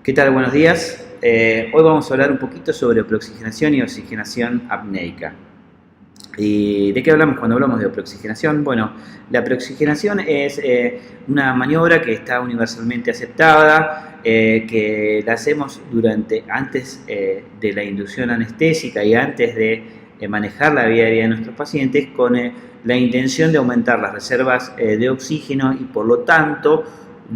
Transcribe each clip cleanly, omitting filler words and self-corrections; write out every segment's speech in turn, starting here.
¿Qué tal? Buenos días. Hoy vamos a hablar un poquito sobre preoxigenación y oxigenación apneica. ¿Y de qué hablamos cuando hablamos de preoxigenación? Bueno, la preoxigenación es una maniobra que está universalmente aceptada, que la hacemos antes de la inducción anestésica y antes de manejar la vida diaria de nuestros pacientes con la intención de aumentar las reservas de oxígeno y por lo tanto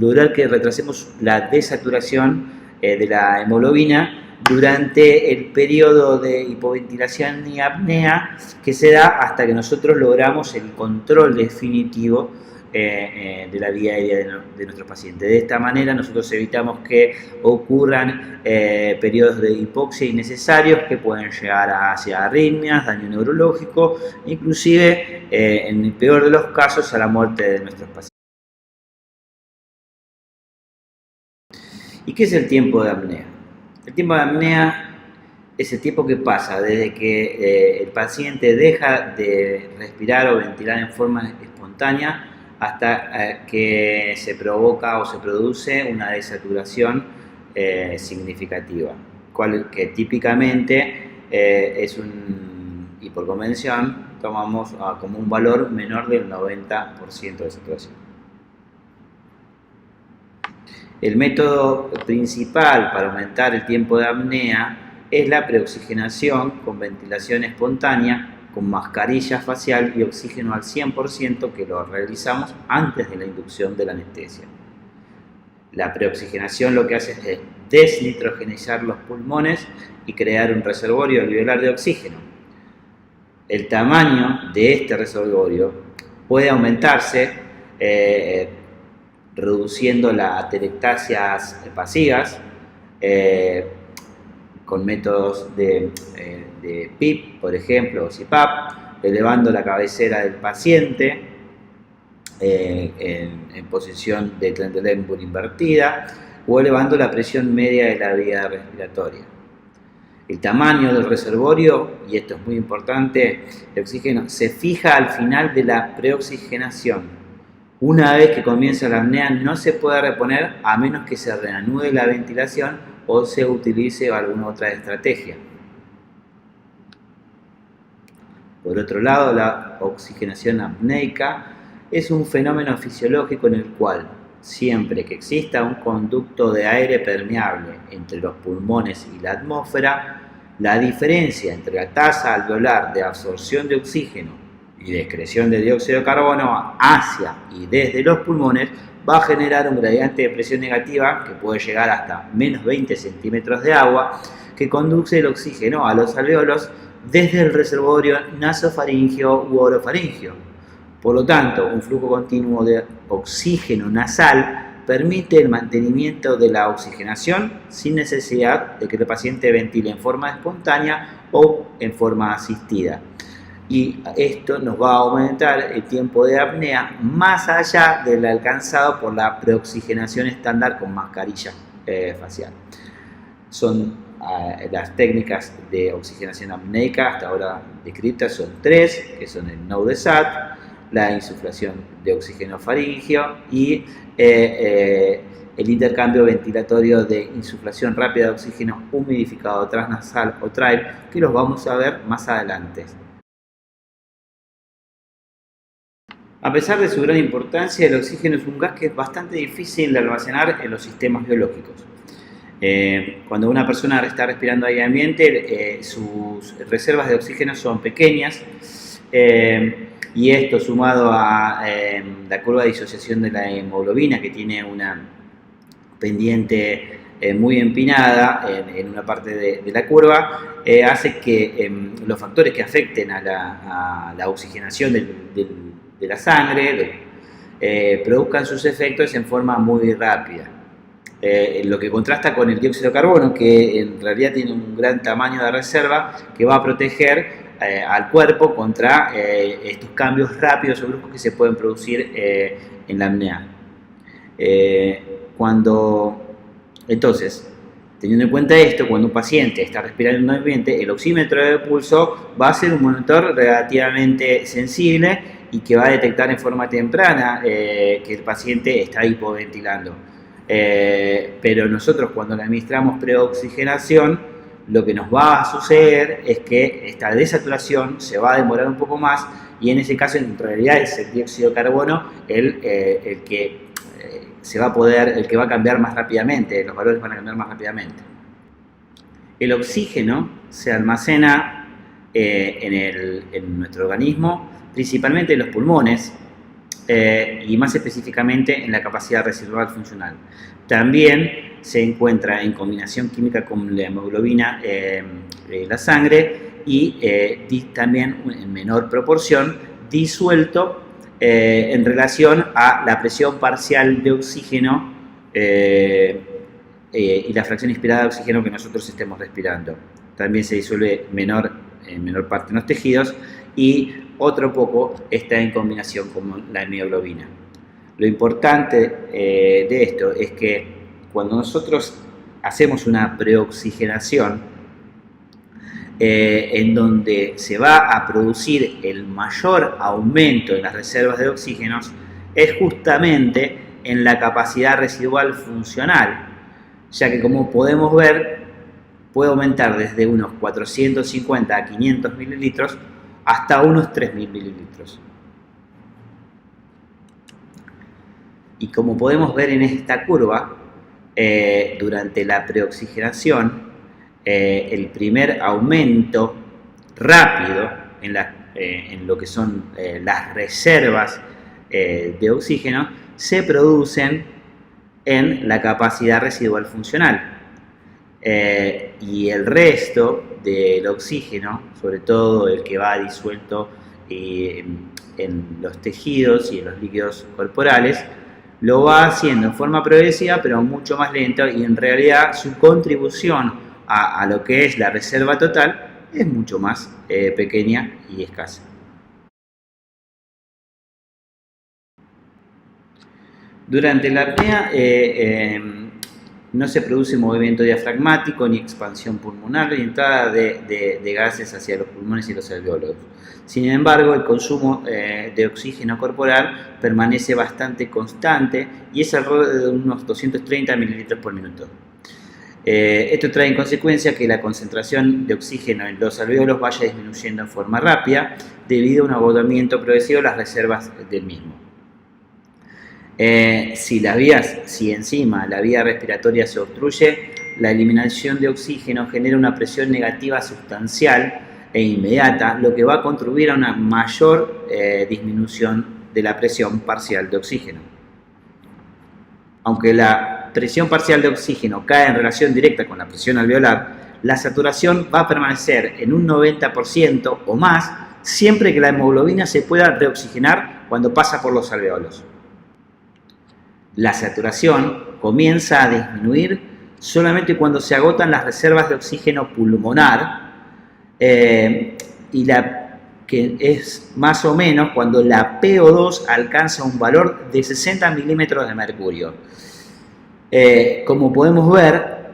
lograr que retrasemos la desaturación de la hemoglobina durante el periodo de hipoventilación y apnea que se da hasta que nosotros logramos el control definitivo de la vida aérea de nuestros pacientes. De esta manera nosotros evitamos que ocurran periodos de hipoxia innecesarios que pueden llegar hacia arritmias, daño neurológico, inclusive en el peor de los casos a la muerte de nuestros pacientes. ¿Y qué es el tiempo de apnea? El tiempo de apnea es el tiempo que pasa desde que el paciente deja de respirar o ventilar en forma espontánea hasta que se provoca o se produce una desaturación significativa, que típicamente y por convención tomamos como un valor menor del 90% de saturación. El método principal para aumentar el tiempo de apnea es la preoxigenación con ventilación espontánea, con mascarilla facial y oxígeno al 100% que lo realizamos antes de la inducción de la anestesia. La preoxigenación lo que hace es desnitrogenizar los pulmones y crear un reservorio alveolar de oxígeno. El tamaño de este reservorio puede aumentarse reduciendo las atelectasias pasivas con métodos de PIP, por ejemplo, o CPAP, elevando la cabecera del paciente en posición de Trendelenburg invertida o elevando la presión media de la vía respiratoria. El tamaño del reservorio, y esto es muy importante, el oxígeno se fija al final de la preoxigenación. Una vez que comienza la apnea no se puede reponer a menos que se reanude la ventilación o se utilice alguna otra estrategia. Por otro lado, la oxigenación apneica es un fenómeno fisiológico en el cual, siempre que exista un conducto de aire permeable entre los pulmones y la atmósfera, la diferencia entre la tasa alveolar de absorción de oxígeno y de excreción de dióxido de carbono hacia y desde los pulmones va a generar un gradiente de presión negativa que puede llegar hasta menos 20 centímetros de agua que conduce el oxígeno a los alvéolos desde el reservorio nasofaríngeo u orofaríngeo. Por lo tanto, un flujo continuo de oxígeno nasal permite el mantenimiento de la oxigenación sin necesidad de que el paciente ventile en forma espontánea o en forma asistida. Y esto nos va a aumentar el tiempo de apnea más allá del alcanzado por la preoxigenación estándar con mascarilla facial. Son las técnicas de oxigenación apneica hasta ahora descritas son tres, que son el NO-DESAT, la insuflación de oxígeno faríngeo y el intercambio ventilatorio de insuflación rápida de oxígeno humidificado transnasal o TRIVE, que los vamos a ver más adelante. A pesar de su gran importancia, el oxígeno es un gas que es bastante difícil de almacenar en los sistemas biológicos. Cuando una persona está respirando aire ambiente, sus reservas de oxígeno son pequeñas y esto sumado a la curva de disociación de la hemoglobina, que tiene una pendiente muy empinada en una parte de la curva, hace que los factores que afecten a la oxigenación de la sangre produzcan sus efectos en forma muy rápida. Lo que contrasta con el dióxido de carbono, que en realidad tiene un gran tamaño de reserva que va a proteger al cuerpo contra estos cambios rápidos o bruscos que se pueden producir en la apnea. Entonces, teniendo en cuenta esto, cuando un paciente está respirando en un ambiente, el oxímetro de pulso va a ser un monitor relativamente sensible y que va a detectar en forma temprana que el paciente está hipoventilando. Pero nosotros cuando le administramos preoxigenación, lo que nos va a suceder es que esta desaturación se va a demorar un poco más y en ese caso en realidad es el dióxido de carbono el que el que va a cambiar más rápidamente, los valores van a cambiar más rápidamente. El oxígeno se almacena en nuestro organismo, principalmente en los pulmones y más específicamente en la capacidad residual funcional. También se encuentra en combinación química con la hemoglobina en la sangre y también en menor proporción disuelto en relación a la presión parcial de oxígeno y la fracción inspirada de oxígeno que nosotros estemos respirando. También se disuelve en menor parte en los tejidos y otro poco está en combinación con la hemoglobina. Lo importante de esto es que cuando nosotros hacemos una preoxigenación, en donde se va a producir el mayor aumento en las reservas de oxígenos, es justamente en la capacidad residual funcional, ya que como podemos ver, puede aumentar desde unos 450 a 500 mililitros hasta unos 3000 mililitros. Y como podemos ver en esta curva, durante la preoxigenación, el primer aumento rápido en lo que son las reservas de oxígeno se producen en la capacidad residual funcional. Y el resto del oxígeno, sobre todo el que va disuelto en los tejidos y en los líquidos corporales, lo va haciendo en forma progresiva pero mucho más lento y en realidad su contribución a lo que es la reserva total es mucho más pequeña y escasa. Durante la apnea no se produce movimiento diafragmático ni expansión pulmonar ni entrada de gases hacia los pulmones y los alvéolos. Sin embargo, el consumo de oxígeno corporal permanece bastante constante y es alrededor de unos 230 mililitros por minuto. Esto trae en consecuencia que la concentración de oxígeno en los alvéolos vaya disminuyendo en forma rápida debido a un agotamiento progresivo de las reservas del mismo. Si encima la vía respiratoria se obstruye, la eliminación de oxígeno genera una presión negativa sustancial e inmediata, lo que va a contribuir a una mayor disminución de la presión parcial de oxígeno. Aunque la presión parcial de oxígeno cae en relación directa con la presión alveolar, la saturación va a permanecer en un 90% o más siempre que la hemoglobina se pueda reoxigenar cuando pasa por los alvéolos. La saturación comienza a disminuir solamente cuando se agotan las reservas de oxígeno pulmonar que es más o menos cuando la PO2 alcanza un valor de 60 milímetros de mercurio. Como podemos ver,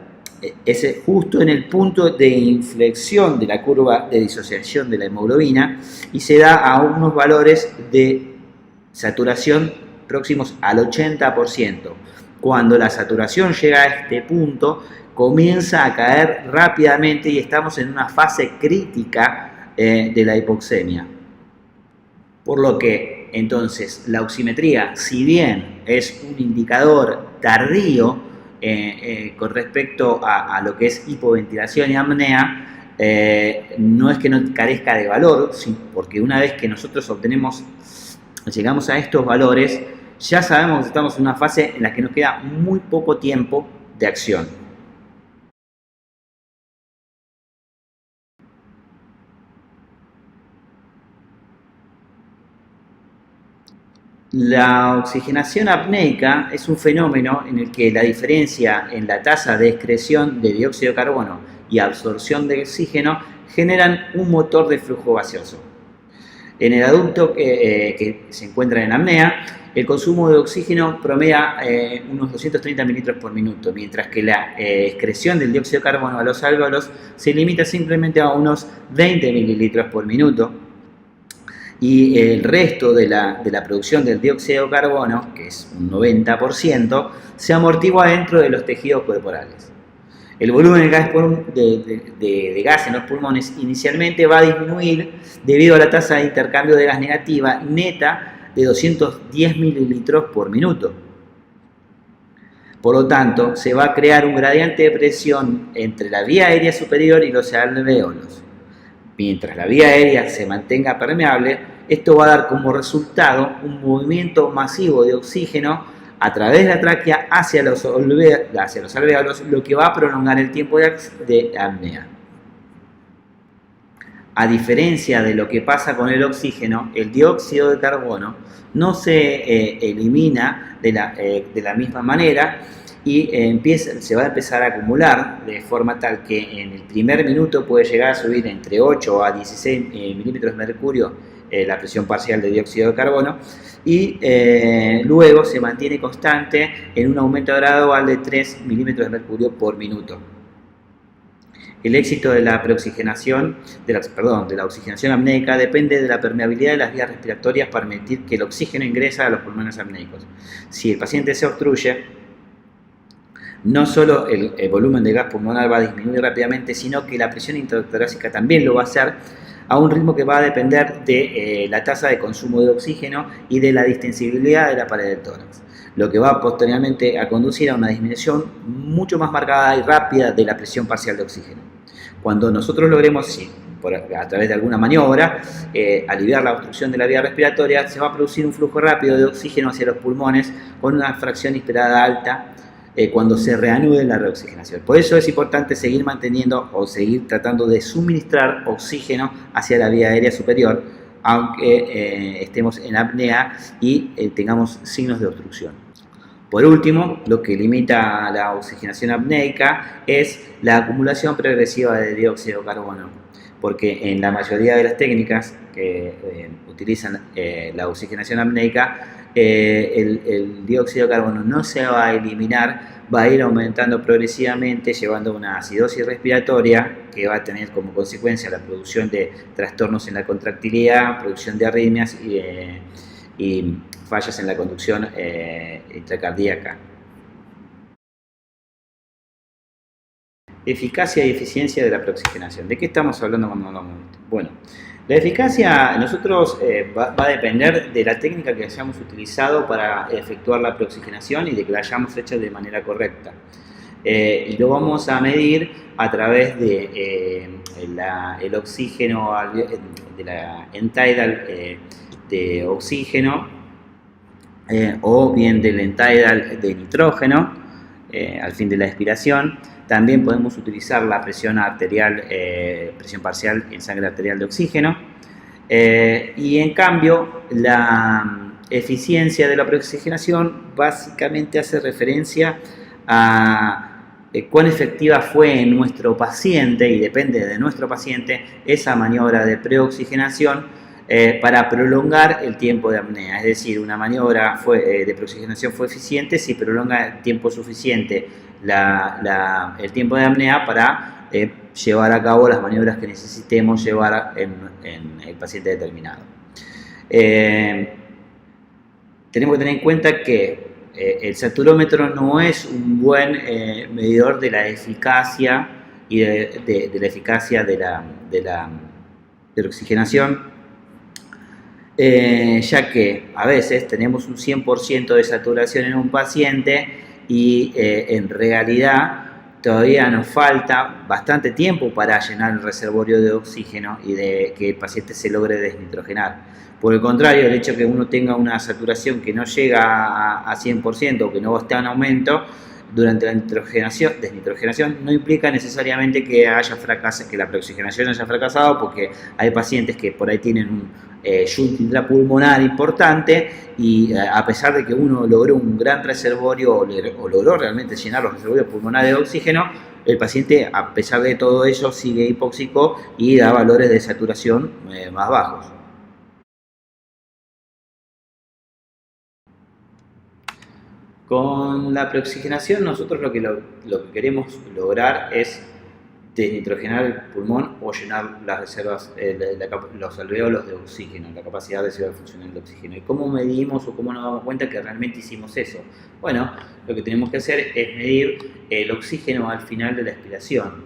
es justo en el punto de inflexión de la curva de disociación de la hemoglobina y se da a unos valores de saturación próximos al 80%. Cuando la saturación llega a este punto, comienza a caer rápidamente y estamos en una fase crítica de la hipoxemia. Por lo que, entonces, la oximetría, si bien es un indicador tardío con respecto a lo que es hipoventilación y apnea, no es que no carezca de valor, porque una vez que nosotros llegamos a estos valores, ya sabemos que estamos en una fase en la que nos queda muy poco tiempo de acción. La oxigenación apneica es un fenómeno en el que la diferencia en la tasa de excreción de dióxido de carbono y absorción de oxígeno generan un motor de flujo gaseoso. En el adulto que se encuentra en apnea, el consumo de oxígeno promedia unos 230 mililitros por minuto, mientras que la excreción del dióxido de carbono a los alvéolos se limita simplemente a unos 20 mililitros por minuto. y el resto de la producción del dióxido de carbono, que es un 90%, se amortigua dentro de los tejidos corporales. El volumen de gas en los pulmones inicialmente va a disminuir debido a la tasa de intercambio de gas negativa neta de 210 mililitros por minuto. Por lo tanto, se va a crear un gradiente de presión entre la vía aérea superior y los alvéolos. Mientras la vía aérea se mantenga permeable, esto va a dar como resultado un movimiento masivo de oxígeno a través de la tráquea hacia los alvéolos, lo que va a prolongar el tiempo de apnea. A diferencia de lo que pasa con el oxígeno, el dióxido de carbono no se elimina de la misma manera y se va a empezar a acumular de forma tal que en el primer minuto puede llegar a subir entre 8 a 16 milímetros de mercurio la presión parcial de dióxido de carbono y luego se mantiene constante en un aumento gradual de 3 milímetros de mercurio por minuto. El éxito de la preoxigenación, de la oxigenación apneica depende de la permeabilidad de las vías respiratorias para permitir que el oxígeno ingrese a los pulmones apneicos. Si el paciente se obstruye, no solo el volumen de gas pulmonar va a disminuir rápidamente, sino que la presión intratorácica también lo va a hacer a un ritmo que va a depender de la tasa de consumo de oxígeno y de la distensibilidad de la pared del tórax, lo que va posteriormente a conducir a una disminución mucho más marcada y rápida de la presión parcial de oxígeno. Cuando nosotros logremos, a través de alguna maniobra, aliviar la obstrucción de la vía respiratoria, se va a producir un flujo rápido de oxígeno hacia los pulmones con una fracción inspirada alta cuando se reanude la reoxigenación. Por eso es importante seguir manteniendo o seguir tratando de suministrar oxígeno hacia la vía aérea superior, aunque estemos en apnea y tengamos signos de obstrucción. Por último, lo que limita la oxigenación apneica es la acumulación progresiva de dióxido de carbono, porque en la mayoría de las técnicas que utilizan la oxigenación apneica, el dióxido de carbono no se va a eliminar, va a ir aumentando progresivamente, llevando a una acidosis respiratoria que va a tener como consecuencia la producción de trastornos en la contractilidad, producción de arritmias y fallas en la conducción intracardíaca. Eficacia y eficiencia de la preoxigenación. ¿De qué estamos hablando cuando hablamos de esto? Bueno, la eficacia va a depender de la técnica que hayamos utilizado para efectuar la preoxigenación y de que la hayamos hecho de manera correcta. Y lo vamos a medir a través de el oxígeno, de la end-tidal de oxígeno, o bien del end-tidal de nitrógeno al fin de la expiración. También podemos utilizar la presión arterial, presión parcial en sangre arterial de oxígeno. Y en cambio, la eficiencia de la preoxigenación básicamente hace referencia a cuán efectiva fue en nuestro paciente, y depende de nuestro paciente, esa maniobra de preoxigenación para prolongar el tiempo de apnea. Es decir, una maniobra de preoxigenación fue eficiente si prolonga el tiempo suficiente el tiempo de apnea para llevar a cabo las maniobras que necesitemos llevar en el paciente determinado. Tenemos que tener en cuenta que el saturómetro no es un buen medidor de la eficacia y de la eficacia de la preoxigenación, ya que a veces tenemos un 100% de saturación en un paciente y en realidad todavía nos falta bastante tiempo para llenar el reservorio de oxígeno y de que el paciente se logre desnitrogenar. Por el contrario, el hecho de que uno tenga una saturación que no llega a 100% o que no está en aumento durante la desnitrogenación no implica necesariamente que la preoxigenación haya fracasado, porque hay pacientes que por ahí tienen un shunt intrapulmonar importante y a pesar de que uno logró un gran reservorio o logró realmente llenar los reservorios pulmonares de oxígeno, el paciente a pesar de todo eso sigue hipóxico y da valores de saturación más bajos. Con la preoxigenación nosotros lo que queremos lograr es desnitrogenar el pulmón o llenar las reservas, los alvéolos de oxígeno, la capacidad de reserva funcional de oxígeno. ¿Y cómo medimos o cómo nos damos cuenta que realmente hicimos eso? Bueno, lo que tenemos que hacer es medir el oxígeno al final de la expiración.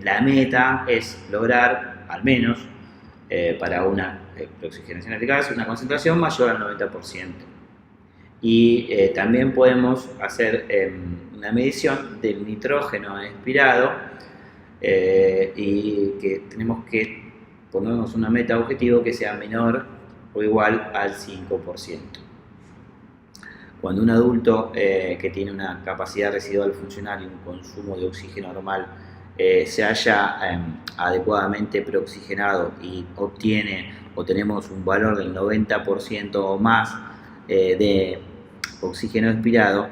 La meta es lograr, al menos para una preoxigenación eficaz, una concentración mayor al 90%. Y también podemos hacer una medición del nitrógeno expirado y que tenemos que ponernos una meta objetivo que sea menor o igual al 5%. Cuando un adulto que tiene una capacidad residual funcional y un consumo de oxígeno normal se haya adecuadamente preoxigenado y obtiene o tenemos un valor del 90% o más de oxígeno expirado,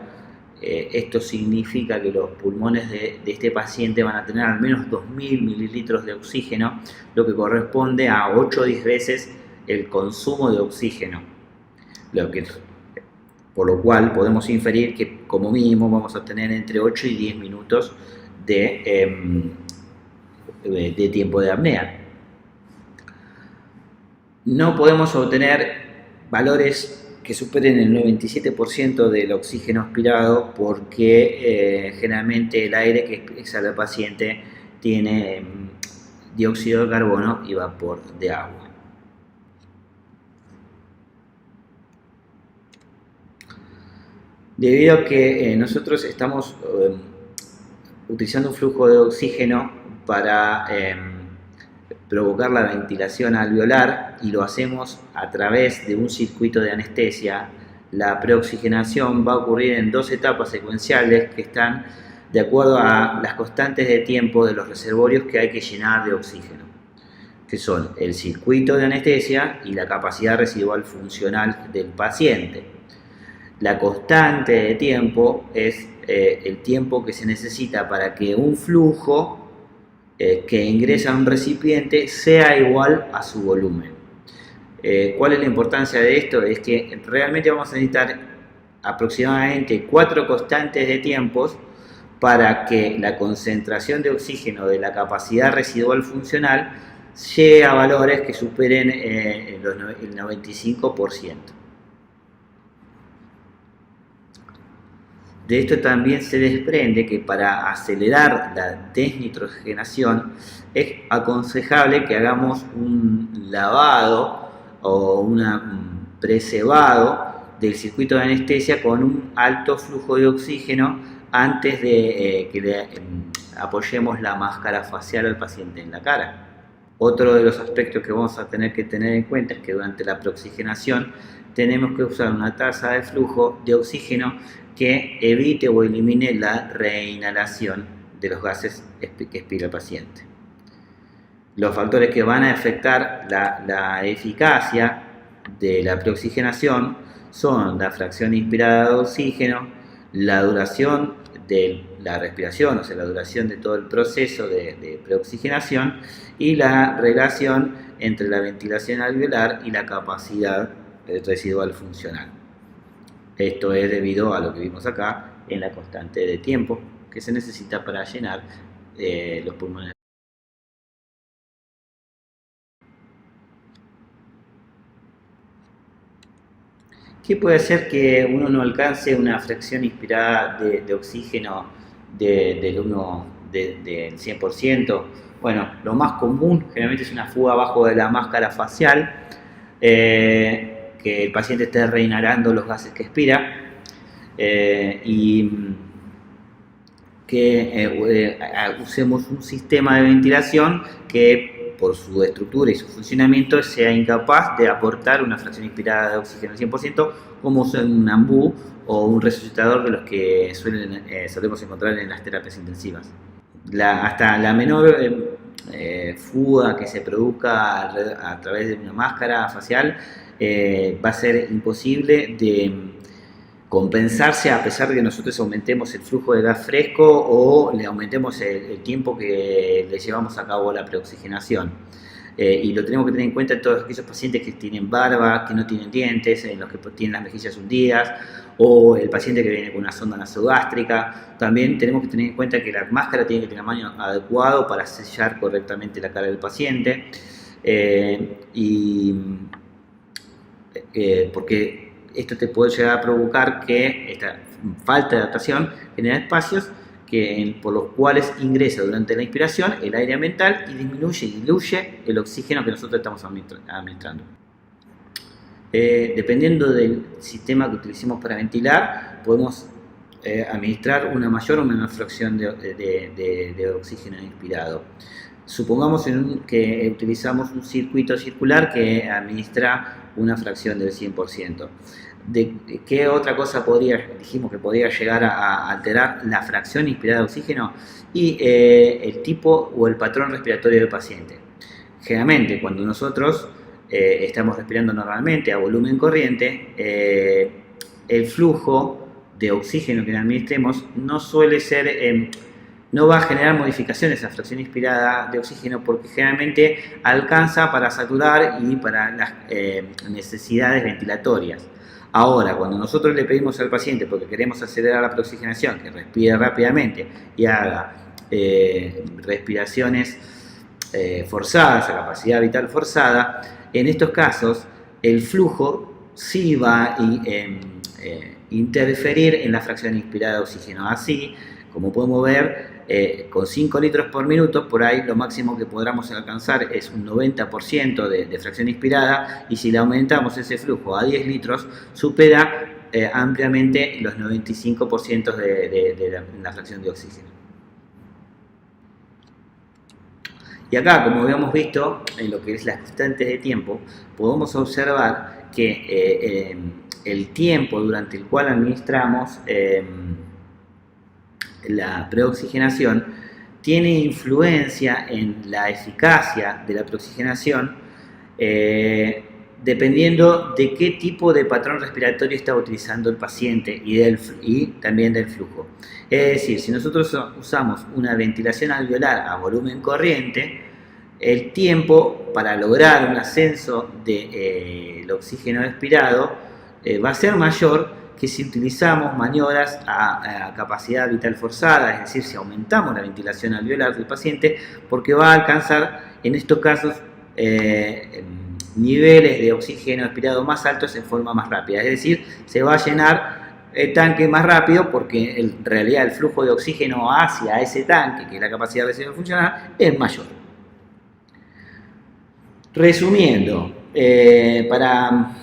esto significa que los pulmones de este paciente van a tener al menos 2.000 mililitros de oxígeno, lo que corresponde a 8 o 10 veces el consumo de oxígeno, por lo cual podemos inferir que como mínimo vamos a tener entre 8 y 10 minutos de tiempo de apnea. No podemos obtener valores que superen el 97% del oxígeno aspirado porque generalmente el aire que exhala el paciente tiene dióxido de carbono y vapor de agua. Debido a que nosotros estamos utilizando un flujo de oxígeno para provocar la ventilación alveolar y lo hacemos a través de un circuito de anestesia, la preoxigenación va a ocurrir en 2 etapas secuenciales que están de acuerdo a las constantes de tiempo de los reservorios que hay que llenar de oxígeno, que son el circuito de anestesia y la capacidad residual funcional del paciente. La constante de tiempo es el tiempo que se necesita para que un flujo que ingresa a un recipiente sea igual a su volumen. ¿Cuál es la importancia de esto? Es que realmente vamos a necesitar aproximadamente 4 constantes de tiempos para que la concentración de oxígeno de la capacidad residual funcional llegue a valores que superen el 95%. De esto también se desprende que para acelerar la desnitrogenación es aconsejable que hagamos un lavado o un precebado del circuito de anestesia con un alto flujo de oxígeno antes de que le apoyemos la máscara facial al paciente en la cara. Otro de los aspectos que vamos a tener que tener en cuenta es que durante la preoxigenación tenemos que usar una tasa de flujo de oxígeno que evite o elimine la reinhalación de los gases que expira el paciente. Los factores que van a afectar la eficacia de la preoxigenación son la fracción inspirada de oxígeno, la duración de la respiración, o sea, la duración de todo el proceso de preoxigenación y la relación entre la ventilación alveolar y la capacidad residual funcional. Esto es debido a lo que vimos acá en la constante de tiempo que se necesita para llenar los pulmones. ¿Qué puede hacer que uno no alcance una fracción inspirada de oxígeno del 100%? Bueno, lo más común generalmente es una fuga abajo de la máscara facial, que el paciente esté reinhalando los gases que expira y que usemos un sistema de ventilación que por su estructura y su funcionamiento sea incapaz de aportar una fracción inspirada de oxígeno al 100%, como un ambú o un resucitador de los que solemos encontrar en las terapias intensivas. Hasta la menor fuga que se produzca a través de una máscara facial va a ser imposible de compensarse a pesar de que nosotros aumentemos el flujo de gas fresco o le aumentemos el tiempo que le llevamos a cabo la preoxigenación. Y lo tenemos que tener en cuenta en todos aquellos pacientes que tienen barba, que no tienen dientes, en los que tienen las mejillas hundidas, o el paciente que viene con una sonda nasogástrica. También tenemos que tener en cuenta que la máscara tiene que tener tamaño adecuado para sellar correctamente la cara del paciente, porque esto te puede llegar a provocar que esta falta de adaptación genera espacios por los cuales ingresa durante la inspiración el aire ambiental y disminuye y diluye el oxígeno que nosotros estamos administrando. Dependiendo del sistema que utilicemos para ventilar, podemos administrar una mayor o menor fracción de oxígeno inspirado. Supongamos que utilizamos un circuito circular que administra una fracción del 100%. ¿De qué otra cosa dijimos que podría llegar a alterar la fracción inspirada de oxígeno? Y el tipo o el patrón respiratorio del paciente. Generalmente, cuando nosotros estamos respirando normalmente a volumen corriente, el flujo de oxígeno que administremos no suele ser, no va a generar modificaciones a la fracción inspirada de oxígeno, porque generalmente alcanza para saturar y para las necesidades ventilatorias. Ahora, cuando nosotros le pedimos al paciente, porque queremos acelerar la preoxigenación, que respire rápidamente y haga respiraciones forzadas, a capacidad vital forzada, en estos casos el flujo sí va a interferir en la fracción inspirada de oxígeno. Así, como podemos ver, con 5 litros por minuto, por ahí lo máximo que podamos alcanzar es un 90% de fracción inspirada, y si le aumentamos ese flujo a 10 litros, supera ampliamente los 95% de la fracción de oxígeno. Y acá, como habíamos visto, en lo que es las constantes de tiempo, podemos observar que el tiempo durante el cual administramos la preoxigenación tiene influencia en la eficacia de la preoxigenación, dependiendo de qué tipo de patrón respiratorio está utilizando el paciente y también del flujo. Es decir, si nosotros usamos una ventilación alveolar a volumen corriente, el tiempo para lograr un ascenso del oxígeno expirado va a ser mayor que si utilizamos maniobras a capacidad vital forzada, es decir, si aumentamos la ventilación alveolar del paciente, porque va a alcanzar en estos casos niveles de oxígeno expirado más altos en forma más rápida, es decir, se va a llenar el tanque más rápido, porque en realidad el flujo de oxígeno hacia ese tanque, que es la capacidad residual funcional, es mayor. Resumiendo, para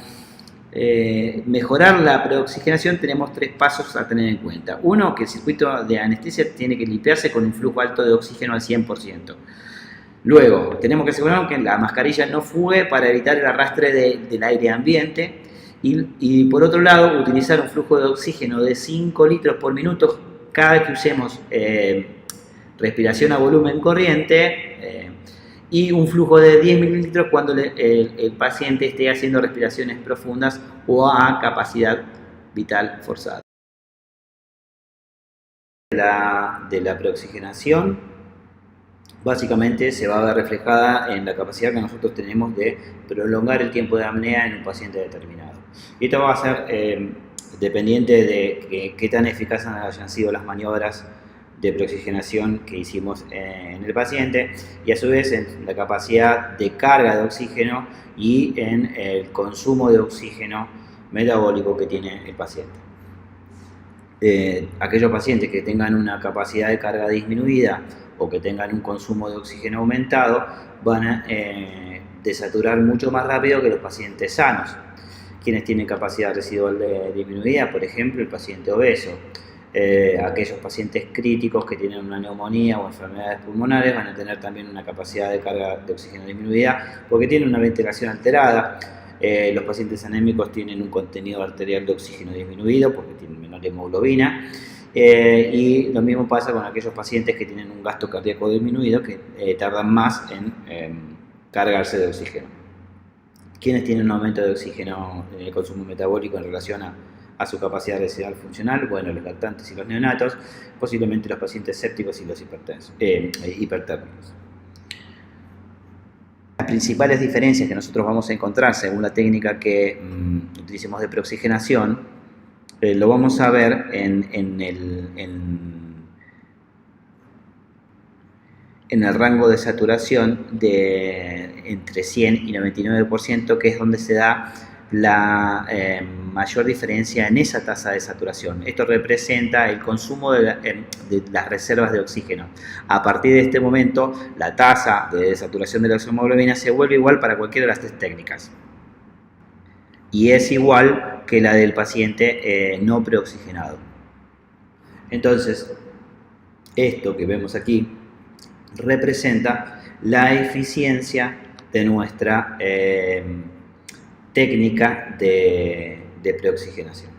mejorar la preoxigenación tenemos 3 pasos a tener en cuenta. Uno, que el circuito de anestesia tiene que limpiarse con un flujo alto de oxígeno al 100%. Luego, tenemos que asegurarnos que la mascarilla no fugue para evitar el arrastre del aire ambiente. Y por otro lado, utilizar un flujo de oxígeno de 5 litros por minuto cada vez que usemos respiración a volumen corriente, y un flujo de 10 mililitros cuando el paciente esté haciendo respiraciones profundas o a capacidad vital forzada. De la preoxigenación básicamente se va a ver reflejada en la capacidad que nosotros tenemos de prolongar el tiempo de apnea en un paciente determinado. Y esto va a ser dependiente de qué tan eficaces hayan sido las maniobras de preoxigenación que hicimos en el paciente, y a su vez en la capacidad de carga de oxígeno y en el consumo de oxígeno metabólico que tiene el paciente. Aquellos pacientes que tengan una capacidad de carga disminuida o que tengan un consumo de oxígeno aumentado van a desaturar mucho más rápido que los pacientes sanos. Quienes tienen capacidad residual disminuida, por ejemplo, el paciente obeso. Aquellos pacientes críticos que tienen una neumonía o enfermedades pulmonares van a tener también una capacidad de carga de oxígeno disminuida porque tienen una ventilación alterada. Los pacientes anémicos tienen un contenido arterial de oxígeno disminuido porque tienen menor hemoglobina, y lo mismo pasa con aquellos pacientes que tienen un gasto cardíaco disminuido, que tardan más en cargarse de oxígeno. ¿Quiénes tienen un aumento de oxígeno en el consumo metabólico en relación a su capacidad residual funcional? Bueno, los lactantes y los neonatos, posiblemente los pacientes sépticos y los hipertérmicos. Las principales diferencias que nosotros vamos a encontrar según la técnica que utilicemos de preoxigenación, lo vamos a ver en el rango de saturación de entre 100 y 99%, que es donde se da la mayor diferencia en esa tasa de saturación. Esto representa el consumo de las reservas de oxígeno. A partir de este momento, la tasa de saturación de la hemoglobina se vuelve igual para cualquiera de las tres técnicas. Y es igual que la del paciente no preoxigenado. Entonces, esto que vemos aquí representa la eficiencia de nuestra técnica de preoxigenación.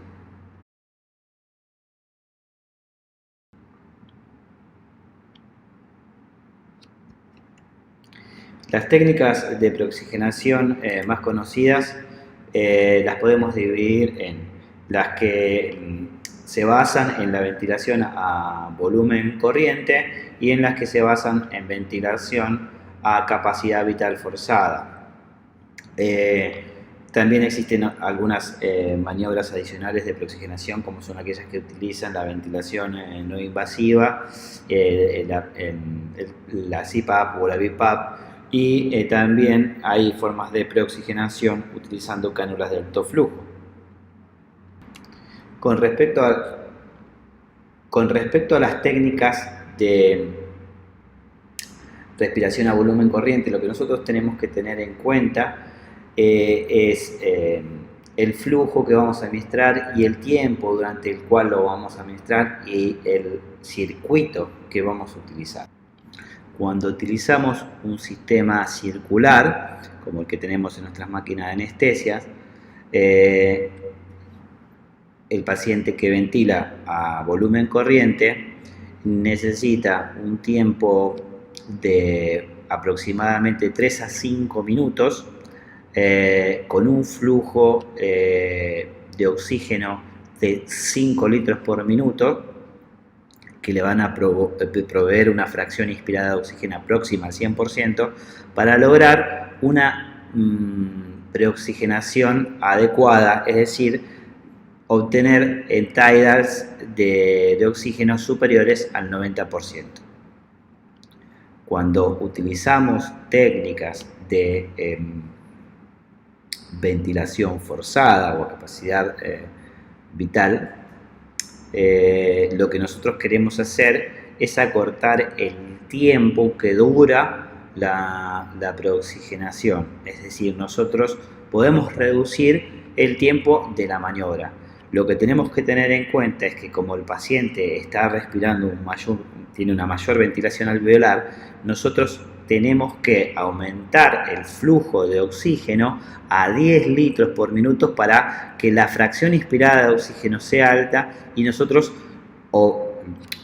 Las técnicas de preoxigenación más conocidas las podemos dividir en las que se basan en la ventilación a volumen corriente y en las que se basan en ventilación a capacidad vital forzada. También existen algunas maniobras adicionales de preoxigenación, como son aquellas que utilizan la ventilación no invasiva, la CPAP o la BiPAP, y también hay formas de preoxigenación utilizando cánulas de alto flujo. Con respecto a las técnicas de respiración a volumen corriente, lo que nosotros tenemos que tener en cuenta es el flujo que vamos a administrar y el tiempo durante el cual lo vamos a administrar y el circuito que vamos a utilizar. Cuando utilizamos un sistema circular, como el que tenemos en nuestras máquinas de anestesias, el paciente que ventila a volumen corriente necesita un tiempo de aproximadamente 3 a 5 minutos con un flujo de oxígeno de 5 litros por minuto, que le van a proveer una fracción inspirada de oxígeno próxima al 100% para lograr una preoxigenación adecuada, es decir, obtener tidals de oxígeno superiores al 90%. Cuando utilizamos técnicas de ventilación forzada o a capacidad vital, lo que nosotros queremos hacer es acortar el tiempo que dura la preoxigenación. Es decir, nosotros podemos reducir el tiempo de la maniobra. Lo que tenemos que tener en cuenta es que como el paciente está respirando tiene una mayor ventilación alveolar, nosotros tenemos que aumentar el flujo de oxígeno a 10 litros por minuto para que la fracción inspirada de oxígeno sea alta y nosotros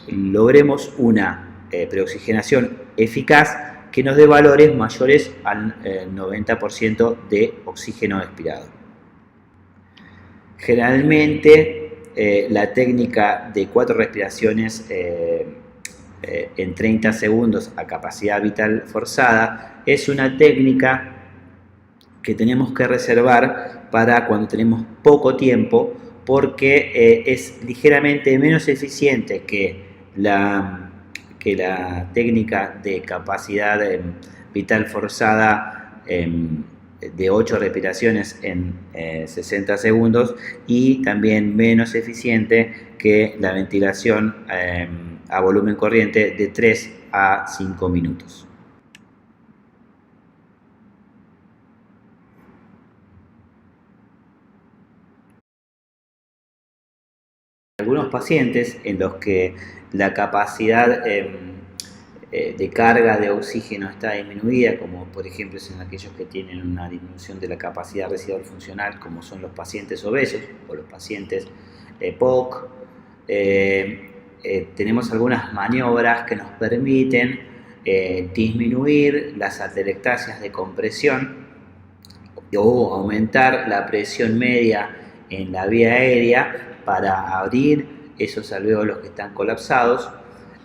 logremos una preoxigenación eficaz que nos dé valores mayores al 90% de oxígeno expirado. Generalmente la técnica de 4 respiraciones en 30 segundos a capacidad vital forzada es una técnica que tenemos que reservar para cuando tenemos poco tiempo, porque es ligeramente menos eficiente que la técnica de capacidad vital forzada de 8 respiraciones en 60 segundos y también menos eficiente que la ventilación a volumen corriente de 3 a 5 minutos. Algunos pacientes en los que la capacidad de carga de oxígeno está disminuida, como por ejemplo son aquellos que tienen una disminución de la capacidad residual funcional, como son los pacientes obesos o los pacientes POC, tenemos algunas maniobras que nos permiten disminuir las atelectasias de compresión o aumentar la presión media en la vía aérea para abrir esos alvéolos que están colapsados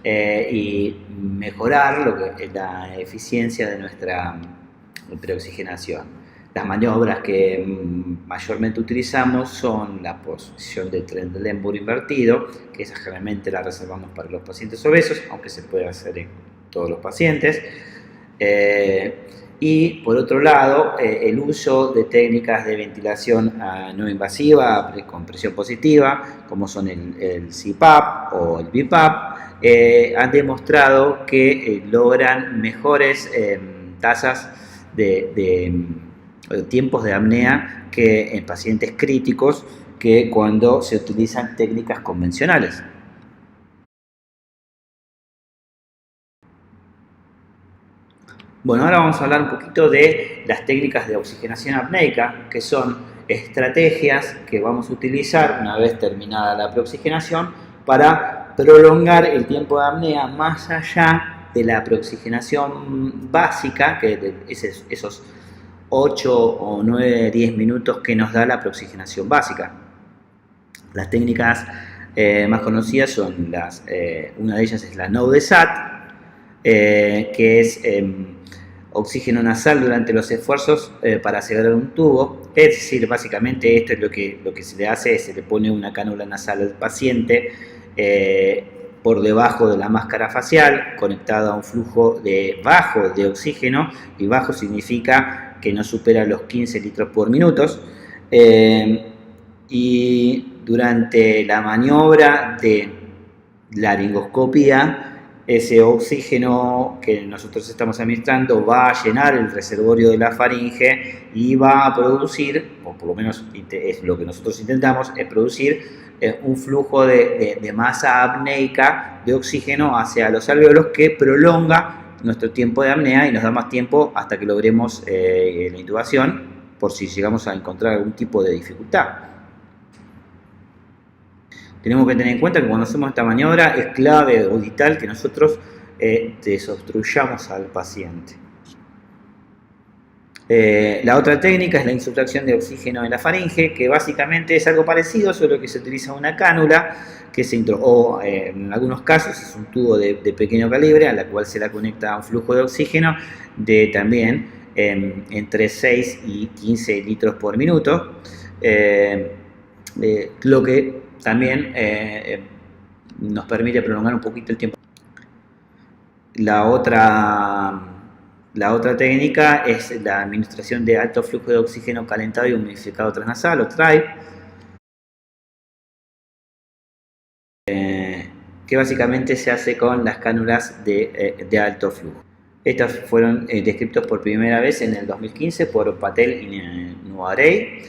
y mejorar la eficiencia de nuestra preoxigenación. Las maniobras que mayormente utilizamos son la posición de Trendelenburg invertido, que esa generalmente la reservamos para los pacientes obesos, aunque se puede hacer en todos los pacientes. Y por otro lado, el uso de técnicas de ventilación no invasiva con presión positiva, como son el CPAP o el BiPAP, han demostrado que logran mejores tasas de tiempos de apnea que en pacientes críticos que cuando se utilizan técnicas convencionales. Bueno, ahora vamos a hablar un poquito de las técnicas de oxigenación apneica, que son estrategias que vamos a utilizar una vez terminada la preoxigenación para prolongar el tiempo de apnea más allá de la preoxigenación básica, que es esos 8 o 9, 10 minutos que nos da la preoxigenación básica. Las técnicas más conocidas son una de ellas es la NO-DESAT, que es oxígeno nasal durante los esfuerzos para acelerar un tubo. Es decir, básicamente esto es lo que se le hace, se le pone una cánula nasal al paciente por debajo de la máscara facial, conectada a un flujo bajo de oxígeno, y bajo significa que no supera los 15 litros por minuto. Y durante la maniobra de laringoscopía, ese oxígeno que nosotros estamos administrando va a llenar el reservorio de la faringe y va a producir, o por lo menos es lo que nosotros intentamos, es producir un flujo de masa apneica de oxígeno hacia los alvéolos que prolonga nuestro tiempo de apnea y nos da más tiempo hasta que logremos la intubación, por si llegamos a encontrar algún tipo de dificultad. Tenemos que tener en cuenta que cuando hacemos esta maniobra es clave o vital que nosotros desobstruyamos al paciente. La otra técnica es la insuflación de oxígeno en la faringe, que básicamente es algo parecido, solo que se utiliza una cánula que o en algunos casos es un tubo de pequeño calibre a la cual se la conecta a un flujo de oxígeno de también entre 6 y 15 litros por minuto, lo que también nos permite prolongar un poquito el tiempo. La otra técnica es la administración de alto flujo de oxígeno calentado y humidificado transnasal, o TRIVE, que básicamente se hace con las cánulas de alto flujo. Estas fueron descritos por primera vez en el 2015 por Patel y Nuarey,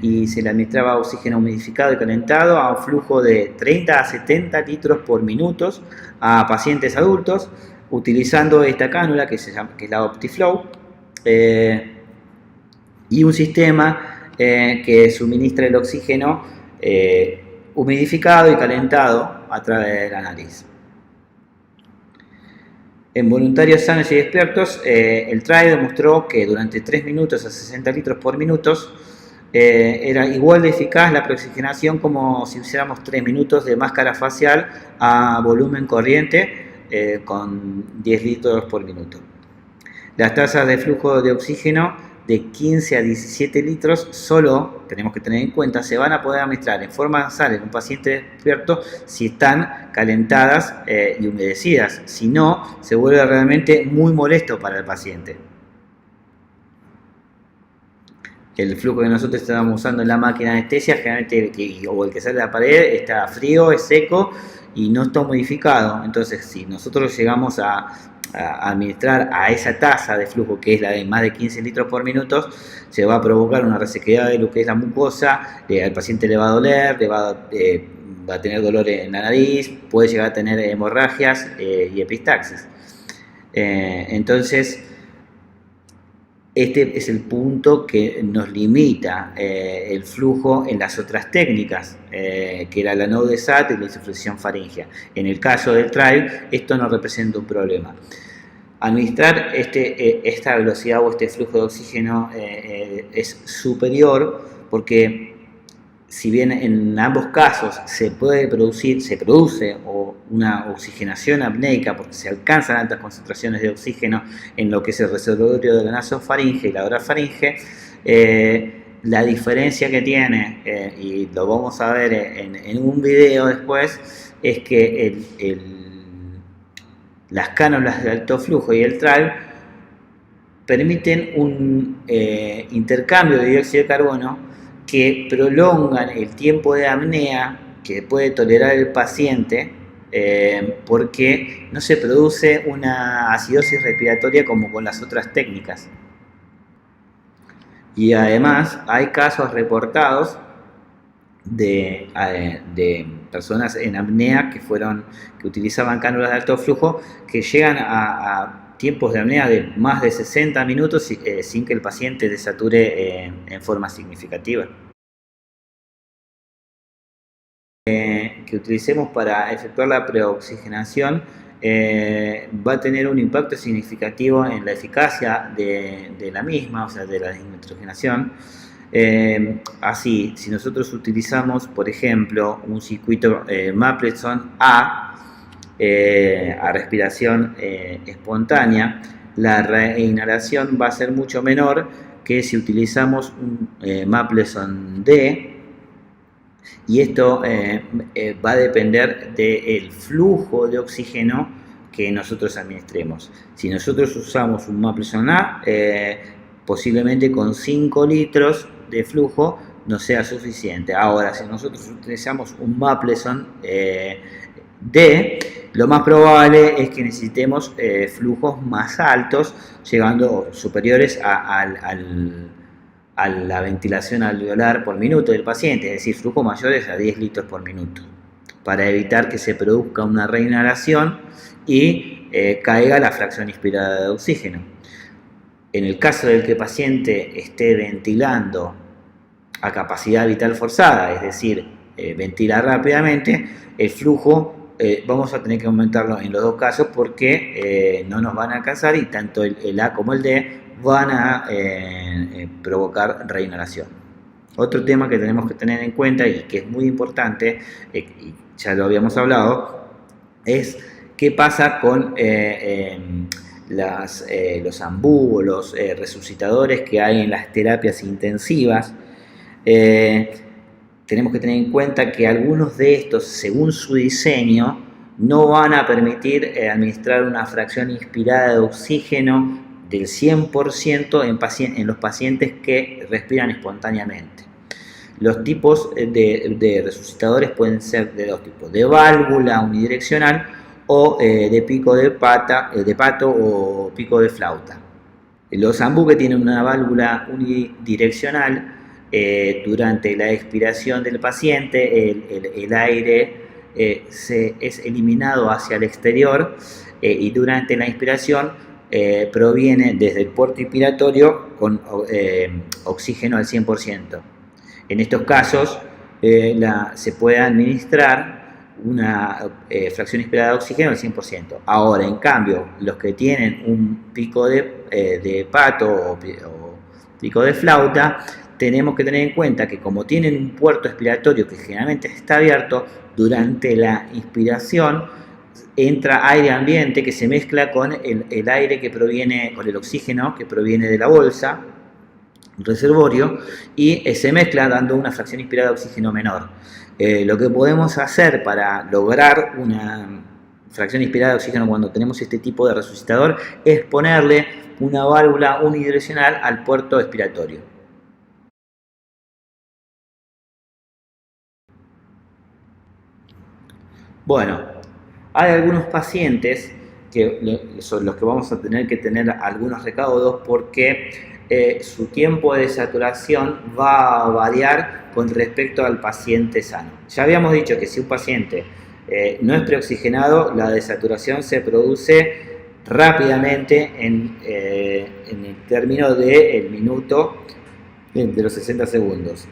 y se le administraba oxígeno humidificado y calentado a un flujo de 30 a 70 litros por minuto a pacientes adultos, utilizando esta cánula que es la OptiFlow, y un sistema que suministra el oxígeno humidificado y calentado a través de la nariz. En voluntarios sanos y despiertos, el TRIVE demostró que durante 3 minutos a 60 litros por minuto era igual de eficaz la preoxigenación como si usáramos 3 minutos de máscara facial a volumen corriente con 10 litros por minuto. Las tasas de flujo de oxígeno de 15 a 17 litros solo, tenemos que tener en cuenta, se van a poder administrar en forma nasal en un paciente despierto si están calentadas y humedecidas. Si no, se vuelve realmente muy molesto para el paciente. El flujo que nosotros estamos usando en la máquina de anestesia, generalmente, o el que sale de la pared, está frío, es seco y no está modificado. Entonces, si nosotros llegamos a administrar a esa tasa de flujo, que es la de más de 15 litros por minuto, se va a provocar una resequedad de lo que es la mucosa, al paciente le va a doler, va a tener dolor en la nariz, puede llegar a tener hemorragias y epistaxis. Entonces, este es el punto que nos limita el flujo en las otras técnicas, que era la NO-DESAT y la insuflación faríngea. En el caso del TRIVE, esto no representa un problema. Administrar esta velocidad o este flujo de oxígeno es superior porque, si bien en ambos casos se produce o una oxigenación apneica, porque se alcanzan altas concentraciones de oxígeno en lo que es el reservorio de la nasofaringe y la orofaringe, la diferencia que tiene, y lo vamos a ver en un video después, es que las cánulas de alto flujo y el TRAL permiten un intercambio de dióxido de carbono que prolongan el tiempo de apnea que puede tolerar el paciente, porque no se produce una acidosis respiratoria como con las otras técnicas. Y además hay casos reportados de personas en apnea que utilizaban cánulas de alto flujo que llegan a tiempos de apnea de más de 60 minutos sin que el paciente desature en forma significativa. Que utilicemos para efectuar la preoxigenación va a tener un impacto significativo en la eficacia de la misma, o sea, de la desnitrogenación. Así, si nosotros utilizamos, por ejemplo, un circuito Mapleson A respiración espontánea, la reinhalación va a ser mucho menor que si utilizamos un Mapleson D, y esto va a depender del flujo de oxígeno que nosotros administremos. Si nosotros usamos un Mapleson A, posiblemente con 5 litros de flujo no sea suficiente. Ahora, si nosotros utilizamos un Mapleson D, lo más probable es que necesitemos flujos más altos, llegando superiores a la ventilación alveolar por minuto del paciente, es decir, flujos mayores a 10 litros por minuto, para evitar que se produzca una reinhalación y caiga la fracción inspirada de oxígeno. En el caso del que el paciente esté ventilando a capacidad vital forzada, es decir, ventila rápidamente, el flujo vamos a tener que aumentarlo en los dos casos porque no nos van a alcanzar y tanto el A como el D van a provocar reinhalación. Otro tema que tenemos que tener en cuenta y que es muy importante, y ya lo habíamos hablado, es qué pasa con los AMBU o los resucitadores que hay en las terapias intensivas. Tenemos que tener en cuenta que algunos de estos, según su diseño, no van a permitir administrar una fracción inspirada de oxígeno del 100% en los pacientes que respiran espontáneamente. Los tipos de resucitadores pueden ser de dos tipos: de válvula unidireccional o de pico de pato o pico de flauta. Los AMBU que tienen una válvula unidireccional, durante la expiración del paciente el aire es eliminado hacia el exterior y durante la inspiración proviene desde el puerto inspiratorio con oxígeno al 100%. En estos casos se puede administrar una fracción inspirada de oxígeno al 100%. Ahora, en cambio, los que tienen un pico de pato o pico de flauta, tenemos que tener en cuenta que como tienen un puerto expiratorio que generalmente está abierto, durante la inspiración entra aire ambiente que se mezcla con el aire que proviene, con el oxígeno que proviene de la bolsa, el reservorio, y se mezcla dando una fracción inspirada de oxígeno menor. Lo que podemos hacer para lograr una fracción inspirada de oxígeno cuando tenemos este tipo de resucitador es ponerle una válvula unidireccional al puerto expiratorio. Bueno, hay algunos pacientes que son los que vamos a tener que tener algunos recaudos porque su tiempo de saturación va a variar con respecto al paciente sano. Ya habíamos dicho que si un paciente no es preoxigenado, la desaturación se produce rápidamente en el término del minuto de los 60 segundos.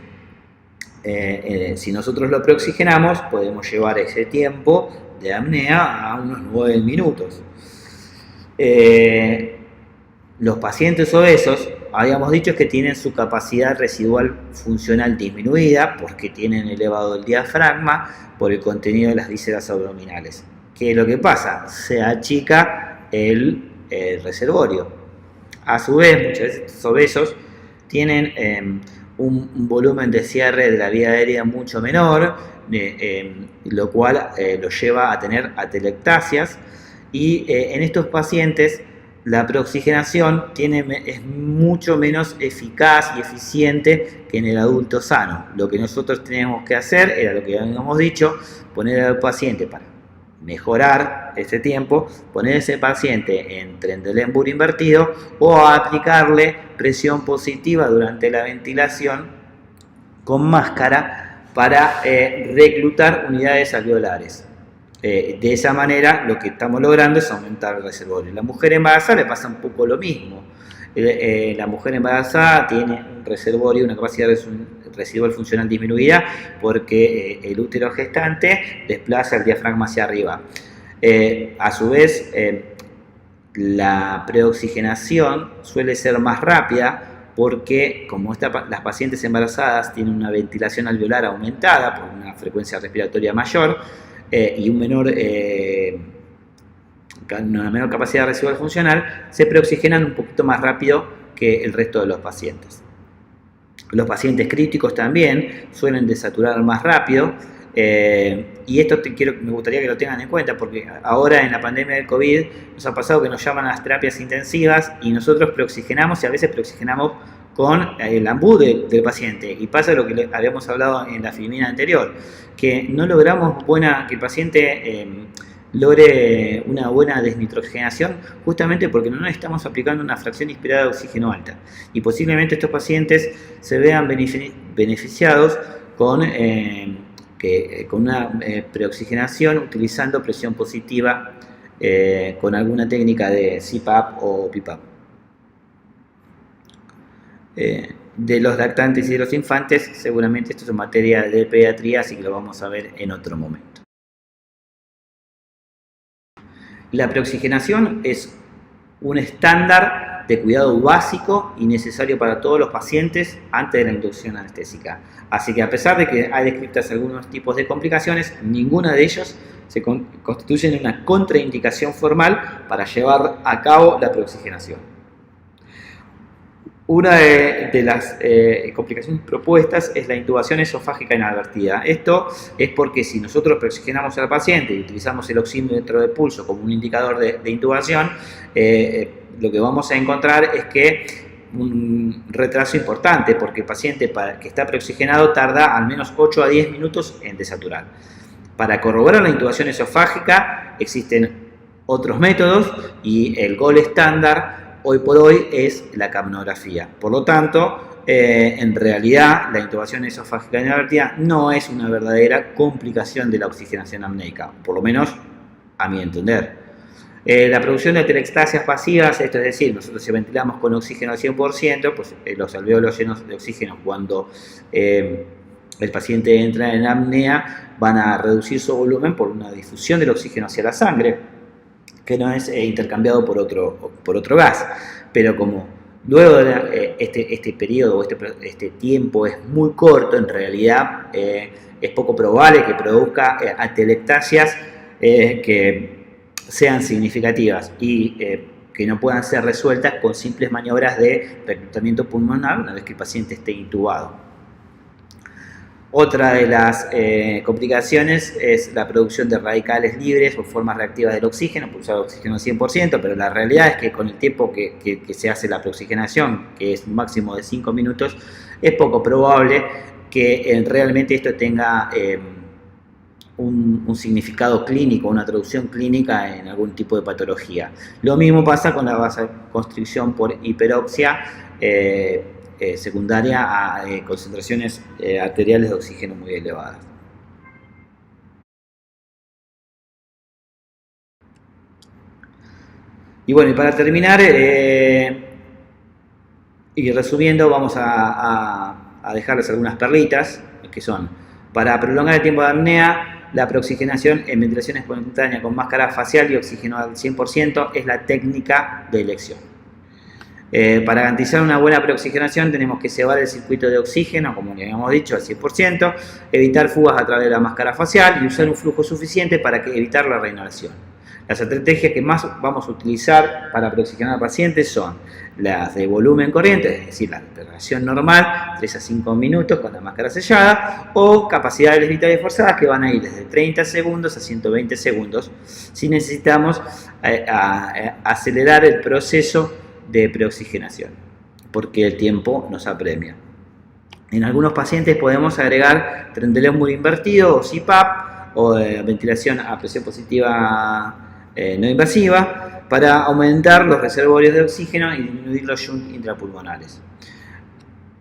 Si nosotros lo preoxigenamos, podemos llevar ese tiempo de apnea a unos 9 minutos. Los pacientes obesos, habíamos dicho que tienen su capacidad residual funcional disminuida porque tienen elevado el diafragma por el contenido de las vísceras abdominales. ¿qué es lo que pasa? Se achica el reservorio. A su vez, muchas veces estos obesos tienen un volumen de cierre de la vía aérea mucho menor, lo cual los lleva a tener atelectasias, y en estos pacientes la preoxigenación es mucho menos eficaz y eficiente que en el adulto sano. Lo que nosotros tenemos que hacer, era lo que habíamos dicho, poner al paciente, para mejorar ese tiempo, poner ese paciente en Trendelenburg invertido o aplicarle presión positiva durante la ventilación con máscara para reclutar unidades alveolares. De esa manera lo que estamos logrando es aumentar el reservorio. La mujer embarazada le pasa un poco lo mismo. La mujer embarazada tiene un reservorio, una capacidad residual funcional disminuida porque el útero gestante desplaza el diafragma hacia arriba. A su vez, la preoxigenación suele ser más rápida porque como las pacientes embarazadas tienen una ventilación alveolar aumentada por una frecuencia respiratoria mayor, y una menor capacidad residual funcional, se preoxigenan un poquito más rápido que el resto de los pacientes. Los pacientes críticos también suelen desaturar más rápido, y esto me gustaría que lo tengan en cuenta, porque ahora en la pandemia del COVID nos ha pasado que nos llaman a las terapias intensivas y nosotros preoxigenamos, y a veces preoxigenamos con el AMBU del paciente, y pasa lo que habíamos hablado en la filmina anterior, que no logramos que el paciente logre una buena desnitrogenación, justamente porque no estamos aplicando una fracción inspirada de oxígeno alta, y posiblemente estos pacientes se vean beneficiados con una preoxigenación utilizando presión positiva con alguna técnica de CPAP o PIPAP. De los lactantes y de los infantes, seguramente esto es materia de pediatría, así que lo vamos a ver en otro momento. La preoxigenación es un estándar de cuidado básico y necesario para todos los pacientes antes de la inducción anestésica. Así que a pesar de que hay descritas algunos tipos de complicaciones, ninguna de ellas se constituye en una contraindicación formal para llevar a cabo la preoxigenación. Una de las complicaciones propuestas es la intubación esofágica inadvertida. Esto es porque si nosotros preoxigenamos al paciente y utilizamos el oxímetro de pulso como un indicador de intubación, lo que vamos a encontrar es que un retraso importante, porque el paciente que está preoxigenado tarda al menos 8 a 10 minutos en desaturar. Para corroborar la intubación esofágica existen otros métodos, y el gold estándar hoy por hoy es la capnografía. Por lo tanto, en realidad la intubación esofágica inadvertida no es una verdadera complicación de la oxigenación apneica, por lo menos a mi entender. La producción de atelectasias pasivas, esto es decir, nosotros si ventilamos con oxígeno al 100%, pues los alvéolos llenos de oxígeno cuando el paciente entra en apnea van a reducir su volumen por una difusión del oxígeno hacia la sangre, que no es intercambiado por otro gas. Pero como luego de este periodo, este tiempo es muy corto, en realidad es poco probable que produzca atelectasias que sean significativas y que no puedan ser resueltas con simples maniobras de reclutamiento pulmonar una vez que el paciente esté intubado. Otra de las complicaciones es la producción de radicales libres o formas reactivas del oxígeno, pulsar oxígeno al 100%, pero la realidad es que con el tiempo que se hace la preoxigenación, que es un máximo de 5 minutos, es poco probable que realmente esto tenga un significado clínico, una traducción clínica en algún tipo de patología. Lo mismo pasa con la vasoconstricción por hiperoxia secundaria a concentraciones arteriales de oxígeno muy elevadas. Y bueno, y para terminar, y resumiendo, vamos a dejarles algunas perlitas, que son: para prolongar el tiempo de apnea, la preoxigenación en ventilación espontánea con máscara facial y oxígeno al 100% es la técnica de elección. Para garantizar una buena preoxigenación tenemos que cebar el circuito de oxígeno, como le habíamos dicho, al 100%, evitar fugas a través de la máscara facial y usar un flujo suficiente para evitar la reinhalación. Las estrategias que más vamos a utilizar para preoxigenar al paciente son las de volumen corriente, es decir, la respiración normal, 3 a 5 minutos con la máscara sellada, o capacidades vitales forzadas que van a ir desde 30 segundos a 120 segundos si necesitamos acelerar el proceso de preoxigenación, porque el tiempo nos apremia. En algunos pacientes podemos agregar trendelémur invertido o CPAP o ventilación a presión positiva no invasiva para aumentar los reservorios de oxígeno y disminuir los shunts intrapulmonares.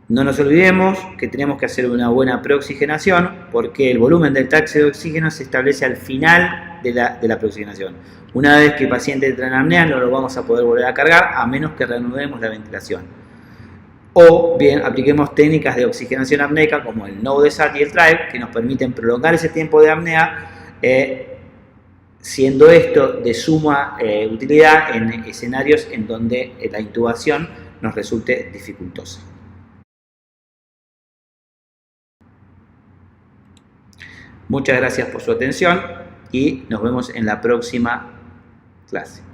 No nos olvidemos que tenemos que hacer una buena preoxigenación porque el volumen del tanque de oxígeno se establece al final de la preoxigenación. Una vez que el paciente entra en apnea no lo vamos a poder volver a cargar a menos que reanudemos la ventilación. O bien apliquemos técnicas de oxigenación apneica como el No-DESAT y el TRIVE que nos permiten prolongar ese tiempo de apnea, siendo esto de suma utilidad en escenarios en donde la intubación nos resulte dificultosa. Muchas gracias por su atención y nos vemos en la próxima clase.